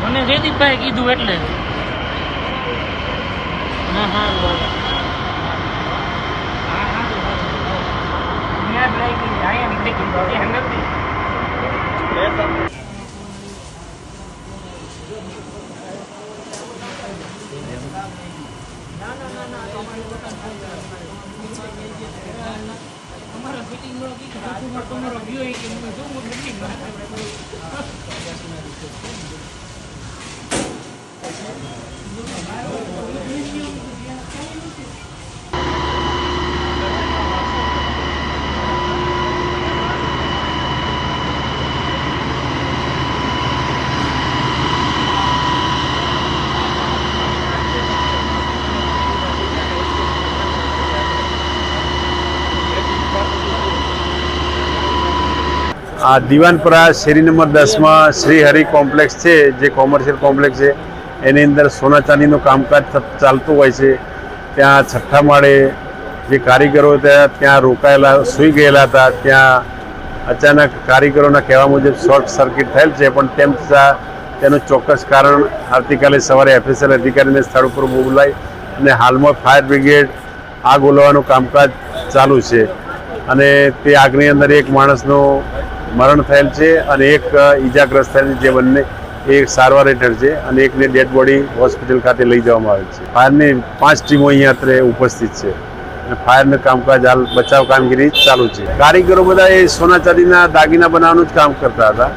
મને જયદીપભાઈ કીધું એટલે હા હા આ દિવાનપરા શેરી નંબર 10 માં શ્રી હરિ કોમ્પ્લેક્સ છે, જે કોમર્શિયલ કોમ્પ્લેક્સ છે, એની અંદર સોના ચાંદીનું કામકાજ ચાલતું હોય છે. ત્યાં છઠ્ઠા માળે જે કારીગરો ત્યાં રોકાયેલા સૂઈ ગયેલા હતા, ત્યાં અચાનક કારીગરોના કહેવા મુજબ શોર્ટ સર્કિટ થયેલ છે, પણ તેમ છતાં તેનું ચોક્કસ કારણ આવતીકાલે સવારે એફએસએલ અધિકારીને સ્થળ ઉપર બોલાવી અને હાલમાં ફાયર બ્રિગેડ આગ ઓલવવાનું કામકાજ ચાલુ છે. અને તે આગની અંદર એક માણસનું મરણ થયેલ છે અને એક ઈજાગ્રસ્ત થયેલ, જે બંને એક સારવાર હેઠળ છે અને એકને ડેડ બોડી હોસ્પિટલ ખાતે લઈ જવામાં આવેલ છે. ફાયરની 5 ટીમો અહીંયા અત્રે ઉપસ્થિત છે અને ફાયરનું કામકાજ હાલ બચાવ કામગીરી ચાલુ છે. કારીગરો બધા એ સોના ચાંદીના દાગીના બનાવવાનું જ કામ કરતા હતા.